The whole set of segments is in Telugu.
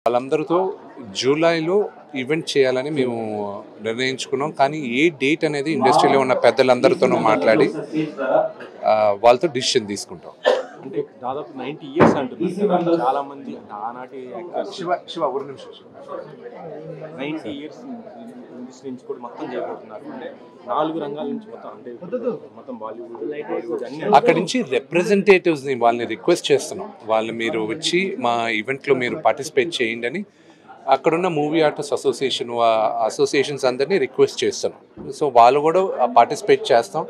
వాళ్ళందరితో జూలైలో ఈవెంట్ చేయాలని మేము నిర్ణయించుకున్నాం. కానీ ఏ డేట్ అనేది ఇండస్ట్రీలో ఉన్న పెద్దలందరితోనూ మాట్లాడి వాళ్ళతో డిసిషన్ తీసుకుంటాం. అంటే దాదాపు 90 ఇయర్స్ అంటున్నారు చాలా మంది ఆనాటి శివ ఒక నిమిషం 90 ఇయర్స్ ఇండస్ట్రీ నుంచి కూడా మొత్తం చేయబోతున్నారు. అంటే 4 రంగాల నుంచి మొత్తం అంటే మొత్తం బాలీవుడ్ అన్ని అక్కడి నుంచి రిప్రజెంటేటివ్స్ని వాళ్ళని రిక్వెస్ట్ చేస్తున్నాం. వాళ్ళు మీరు వచ్చి మా ఈవెంట్లో మీరు పార్టిసిపేట్ చేయండి అని అక్కడున్న మూవీ ఆర్టిస్ట్ అసోసియేషన్స్ అందరినీ రిక్వెస్ట్ చేస్తున్నాం. సో వాళ్ళు కూడా పార్టిసిపేట్ చేస్తాం.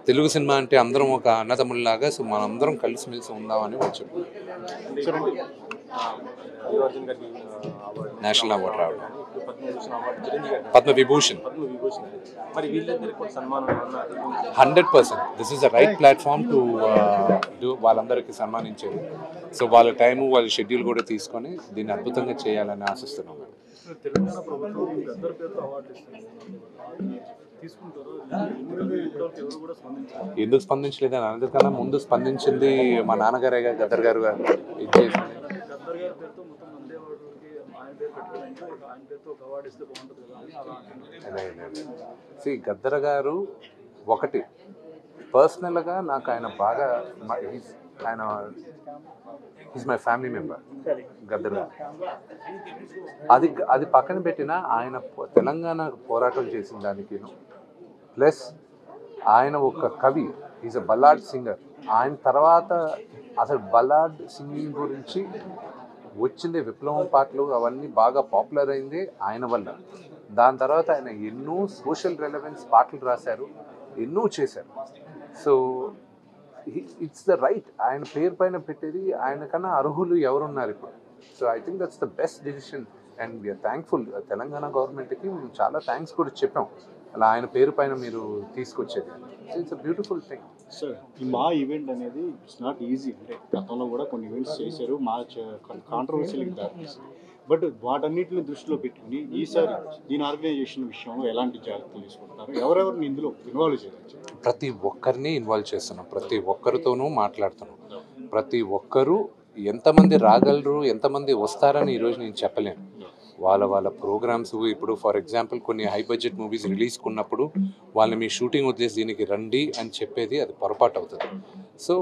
తెలుగు సినిమా అంటే అందరం ఒక అన్నదమ్ముల్లాగా, సో మనందరం కలిసిమెలిసి ఉందామని వచ్చాం. నేషనల్ అవార్డు రావడం, Padma Vibhushan 100%. This is the right platform to do వాళ్ళందరికీ సన్మానించేది. సో వాళ్ళ టైము వాళ్ళ షెడ్యూల్ కూడా తీసుకొని దీన్ని అద్భుతంగా చేయాలని ఆశిస్తున్నాం. తెలంగాణ ప్రభుత్వం గద్దర్ పేరుతో అవార్డు ఎందుకు స్పందించలేదని అందరికన్నా ముందు స్పందించింది మా నాన్నగారే, గద్దర్ గారు ఇచ్చేసి. గద్దర్ గారు ఒకటి పర్సనల్గా నాకు ఆయన బాగా ఆయన is my family member Gaddar గారు. అది పక్కన పెట్టినా ఆయన తెలంగాణ పోరాటం చేసిన దానికి ప్లస్ ఆయన ఒక కవి, ఈజ్ అ బల్లాడ్ సింగర్. ఆయన తర్వాత అసలు బల్లాడ్ సింగింగ్ గురించి వచ్చింది విప్లవం పాటలు అవన్నీ బాగా పాపులర్ అయింది ఆయన వల్ల. దాని తర్వాత ఆయన ఎన్నో సోషల్ రెలవెన్స్ పాటలు రాశారు, ఎన్నో చేశారు. సో ఇట్స్ ద రైట్, ఆయన పేరు పైన పెట్టేది ఆయన కన్నా అర్హులు ఎవరున్నారు ఇప్పుడు. So I think that's the best decision and we're thankful. Telangana గవర్నమెంట్కి మేము చాలా థ్యాంక్స్ కూడా చెప్పాం, అలా ఆయన పేరు పైన మీరు తీసుకొచ్చేది. So it's a beautiful thing. Sir ఈ మా ఈవెంట్ అనేది ఇట్స్ నాట్ ఈజీ. అంటే గతంలో కూడా కొన్ని ఈవెంట్స్ చేశారు, మా కాంట్రవర్సీలకు దారితీసింది. బట్ వాటన్నిటిని దృష్టిలో పెట్టుకుని ఈసారి దీని ఆర్గనైజేషన్ విషయంలో ఎలాంటి జాగ్రత్తలు తీసుకుంటారు, ఎవరెవరిని ఇందులో ఇన్వాల్వ్ చేయవచ్చు? ప్రతి ఒక్కరిని ఇన్వాల్వ్ చేస్తున్నాం, ప్రతి ఒక్కరితోనూ మాట్లాడుతున్నాం. ప్రతి ఒక్కరూ ఎంతమంది రాగలరు, ఎంతమంది వస్తారని ఈరోజు నేను చెప్పలేను. వాళ్ళ ప్రోగ్రామ్స్ ఇప్పుడు ఫర్ ఎగ్జాంపుల్ కొన్ని హై బడ్జెట్ మూవీస్ రిలీజ్ కొన్నప్పుడు వాళ్ళని మీ షూటింగ్ వదిలేసి దీనికి రండి అని చెప్పేది అది పొరపాటు అవుతుంది. సో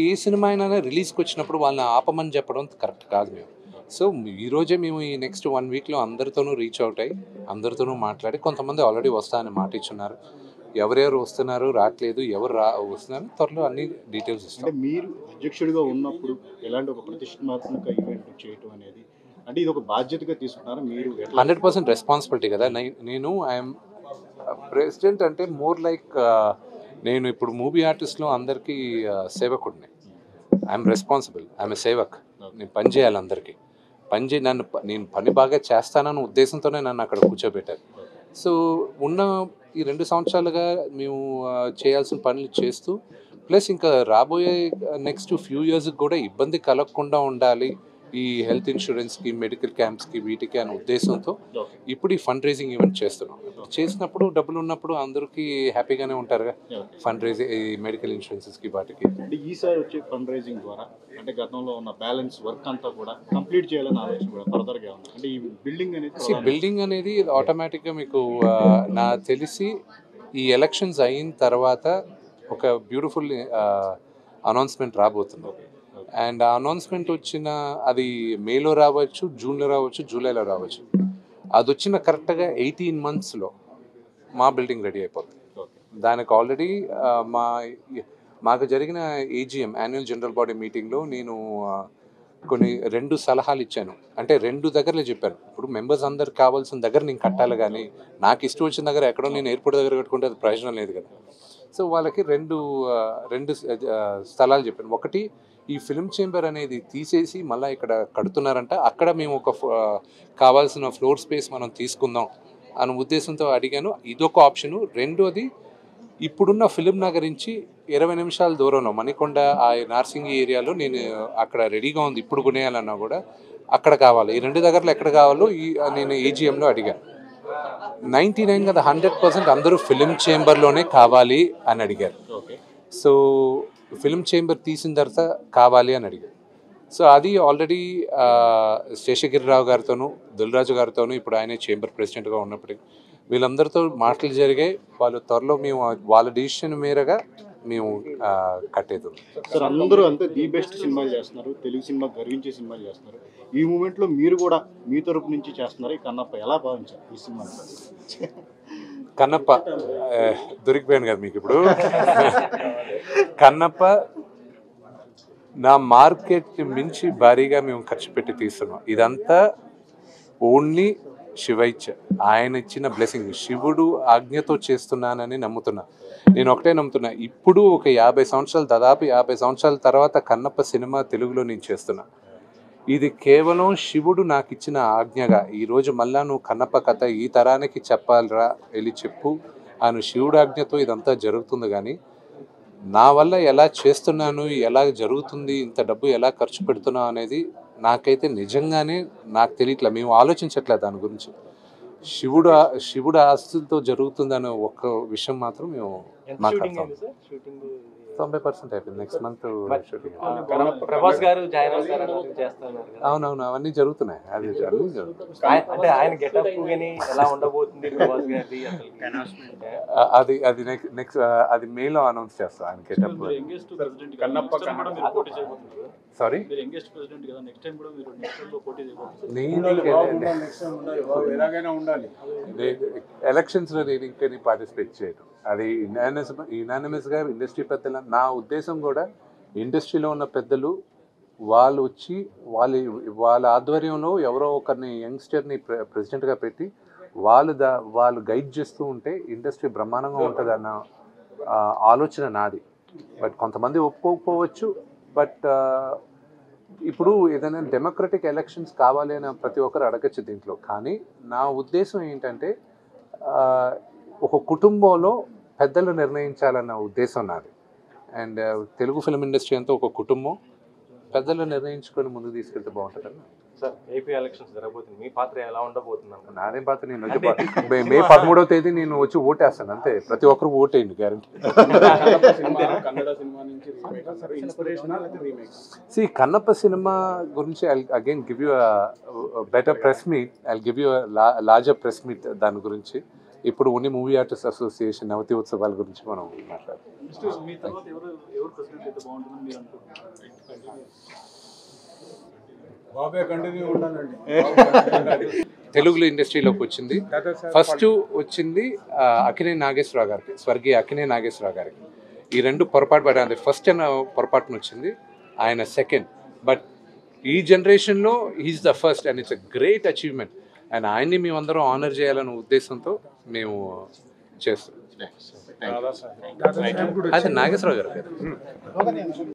ఏ సినిమా అయినా రిలీజ్కి వచ్చినప్పుడు వాళ్ళని ఆపమని చెప్పడం కరెక్ట్ కాదు మేము. సో ఈరోజే మేము ఈ నెక్స్ట్ 1 వీక్లో అందరితోనూ రీచ్ అవుట్ అయ్యి అందరితోనూ మాట్లాడి, కొంతమంది ఆల్రెడీ వస్తారని మాట ఇచ్చున్నారు. ఎవరెవరు వస్తున్నారు, రావట్లేదు, ఎవరు వస్తున్నారు, త్వరలో అన్ని డీటెయిల్స్ ఇస్తాం. అంటే మీరు అధ్యక్షుడిగా ఉన్నప్పుడు ఎలాంటి ఒక ప్రతిష్టాత్మక ఈవెంట్ చేయటం అనేది, అంటే ఇది ఒక బాధ్యతగా తీసుకున్నారా మీరు? 100% రెస్పాన్సిబిలిటీ కదా. నేను ఐఎమ్ ప్రెసిడెంట్ అంటే మోర్ లైక్ నేను ఇప్పుడు మూవీ ఆర్టిస్ట్లో అందరికీ సేవకుడిని. I'm responsible, I'm a sevak. నేను పని చేయాలి, అందరికీ నేను పని బాగా చేస్తానన్న ఉద్దేశంతోనే నన్ను అక్కడ కూర్చోబెట్టారు. సో ఉన్న ఈ 2 సంవత్సరాలుగా మేము చేయాల్సిన పనులు చేస్తూ, ప్లస్ ఇంకా రాబోయే నెక్స్ట్ ఫ్యూ ఇయర్స్కి కూడా ఇబ్బంది కలగకుండా ఉండాలి ఈ హెల్త్ ఇన్సూరెన్స్కి, మెడికల్ క్యాంప్స్కి, వీటికి అనే ఉద్దేశంతో ఇప్పుడు ఈ ఫండ్ రైజింగ్ ఈవెంట్ చేస్తున్నాం. చేసినప్పుడు డబ్బులు ఉన్నప్పుడు అందరికీ హ్యాపీగానే ఉంటారుగా. ఫండ్ రైజింగ్ ఈ మెడికల్ ఇన్సూరెన్సెస్కి వాటికి. అంటే ఈసారి వచ్చే ఫండ్ రైజింగ్ ద్వారా అంటే గతంలో ఉన్న బ్యాలెన్స్ వర్క్ అంతా కూడా కంప్లీట్ చేయాలని ఆలోచన కూడా ఫర్దర్గా ఉంది. అంటే ఈ బిల్డింగ్ అనేది ఆటోమేటిక్గా మీకు నా తెలిసి ఈ ఎలక్షన్స్ అయిన తర్వాత ఒక బ్యూటిఫుల్ అనౌన్స్మెంట్ రాబోతుంది. అండ్ ఆ అనౌన్స్మెంట్ వచ్చిన అది మేలో రావచ్చు, జూన్లో రావచ్చు, జూలైలో రావచ్చు. అది వచ్చిన కరెక్ట్గా 18 monthsలో మా బిల్డింగ్ రెడీ అయిపోతుంది. దానికి ఆల్రెడీ మాకు జరిగిన ఏజిఎం యాన్యువల్ జనరల్ బాడీ మీటింగ్లో నేను కొన్ని 2 సలహాలు ఇచ్చాను. అంటే 2 దగ్గరలో చెప్పాను. ఇప్పుడు మెంబర్స్ అందరికి కావాల్సిన దగ్గర నేను కట్టాలి, కానీ నాకు ఇష్టం వచ్చిన దగ్గర ఎక్కడో నేను ఎయిర్పోర్ట్ దగ్గర కట్టుకుంటే అది ప్రయోజనం లేదు కదా. సో వాళ్ళకి రెండు స్థలాలు చెప్పాను. ఒకటి, ఈ ఫిల్మ్ చేంబర్ అనేది తీసేసి మళ్ళీ ఇక్కడ కడుతున్నారంట, అక్కడ మేము ఒక కావాల్సిన ఫ్లోర్ స్పేస్ మనం తీసుకుందాం అనే ఉద్దేశంతో అడిగాను. ఇదొక ఆప్షను. రెండోది, ఇప్పుడున్న ఫిలిం నగర్ నుంచి 20 నిమిషాల దూరంలో మణికొండ ఆ నార్సింగి ఏరియాలో నేను అక్కడ రెడీగా ఉంది. ఇప్పుడు కొనేయాలన్నా కూడా అక్కడ కావాలి. ఈ 2 దగ్గరలో ఎక్కడ కావాలో నేను ఏజిఎంలో అడిగాను. 99 కదా 100% అందరూ ఫిలిం చేంబర్లోనే కావాలి అని అడిగారు. సో ఫిల్మ్ చేంబర్ తీసిన తర్వాత కావాలి అని అడిగారు. సో అది ఆల్రెడీ శేషగిరిరావు గారితోనూ దిల్రాజు గారితోనూ ఇప్పుడు ఆయన చేంబర్ ప్రెసిడెంట్గా ఉన్నప్పటికీ వీళ్ళందరితో మాటలు జరిగాయి. వాళ్ళు త్వరలో మేము వాళ్ళ డిసిషన్ మేరగా మేము కట్టేది. సార్ అందరూ అంతే ది బెస్ట్ సినిమాలు చేస్తున్నారు, తెలుగు సినిమా గర్వించే సినిమాలు చేస్తున్నారు. ఈ మూమెంట్లో మీరు కూడా మీ తరపు నుంచి చేస్తున్నారు. ఈ కన్నప్ప ఎలా భావించారు ఈ సినిమా? కన్నప్ప దొరికిపోయాను కదా మీకు ఇప్పుడు. కన్నప్ప నా మార్కెట్ని మించి భారీగా మేము ఖర్చు పెట్టి తీస్తున్నాం. ఇదంతా ఓన్లీ శివైచ్చ, ఆయన ఇచ్చిన బ్లెస్సింగ్, శివుడు ఆజ్ఞతో చేస్తున్నానని నమ్ముతున్నా. నేను ఒకటే నమ్ముతున్నా, ఇప్పుడు ఒక 50 సంవత్సరాలు, దాదాపు 50 సంవత్సరాల తర్వాత కన్నప్ప సినిమా తెలుగులో నేను చేస్తున్నా. ఇది కేవలం శివుడు నాకు ఇచ్చిన ఆజ్ఞగా, ఈరోజు మళ్ళా నువ్వు కన్నప్ప కథ ఈ తరానికి చెప్పాలిరా, వెళ్ళి చెప్పు ఆయన శివుడు ఆజ్ఞతో ఇదంతా జరుగుతుంది. కానీ నా వల్ల ఎలా చేస్తున్నాను, ఎలా జరుగుతుంది, ఇంత డబ్బు ఎలా ఖర్చు పెడుతున్నా అనేది నాకైతే నిజంగానే నాకు తెలియట్లే. మేము ఆలోచించట్లేదు దాని గురించి. శివుడు ఆస్తులతో జరుగుతుందనే ఒక్క విషయం మాత్రం మేము మాట్లాడతాం. 90% అయిపోయింది. Next month shooting. ప్రభాస్ గారు జాయిన్ అవుతారు చేస్తున్నారు. అవునవును, అవన్నీ జరుగుతున్నాయి. అది అన్నీ జరుగుతున్నాయి. అంటే ఆయన గెటప్ గాని ఎలా ఉండబోతుంది ప్రభాస్ గారి అది అది నెక్స్ట్ అది మేలో అనౌన్స్ చేస్తాం. ఆయన గెటప్. సారీ, ఎలక్షన్స్లో నేను ఇంకా పార్టిసిపేట్ చేయను. అది యునానిమస్గా ఇండస్ట్రీ పెద్దల నా ఉద్దేశం కూడా, ఇండస్ట్రీలో ఉన్న పెద్దలు వాళ్ళు వచ్చి వాళ్ళ ఆధ్వర్యంలో ఎవరో ఒకరిని యంగ్స్టర్ని ప్రెసిడెంట్గా పెట్టి వాళ్ళు గైడ్ చేస్తూ ఉంటే ఇండస్ట్రీ బ్రహ్మాండంగా ఉంటుంది అన్న ఆలోచన నాది. బట్ కొంతమంది ఒప్పుకోకపోవచ్చు. బట్ ఇప్పుడు ఏదైనా డెమోక్రటిక్ ఎలక్షన్స్ కావాలి అని ప్రతి ఒక్కరు అడగచ్చు దీంట్లో. కానీ నా ఉద్దేశం ఏంటంటే, ఒక కుటుంబంలో పెద్దలు నిర్ణయించాలన్న ఉద్దేశం నాది. అండ్ తెలుగు ఫిల్మ్ ఇండస్ట్రీ అంతా ఒక కుటుంబం, పెద్దలు నిర్ణయించుకొని ముందుకు తీసుకెళ్తే బాగుంటుందని. సార్, ఏపీ ఎలక్షన్స్ జరగబోతుంది, మీ పాత్ర ఎలా ఉండబోతుంది? నాదేం పాత్ర, నేను మే 13వ తేదీ నేను వచ్చి ఓటేస్తాను అంతే. ప్రతి ఒక్కరు ఓటేయండి, గ్యారంటీ. కన్నప్ప సినిమా గురించి again give you better press meet, I give you larger press meet దాని గురించి. ఇప్పుడు ఓన్లీ మూవీ ఆర్టిస్ట్ అసోసియేషన్ నవతి ఉత్సవాల గురించి మనం మాట్లాడాలి. తెలుగులో ఇండస్ట్రీలోకి వచ్చింది ఫస్ట్ వచ్చింది అక్కినేని నాగేశ్వరరావు గారికి, స్వర్గీయ అక్కినేని నాగేశ్వరరావు గారికి. ఈ రెండు పొరపాటు పడాలి. ఫస్ట్ అన్న పొరపాటును వచ్చింది, ఆయన సెకండ్. బట్ ఈ జనరేషన్లో he is the first and it's a great achievement. And ఆయన్ని మేమందరం ఆనర్ చేయాలనే ఉద్దేశంతో మేము చేస్తాం. అది నాగేశ్వరరావు గారు.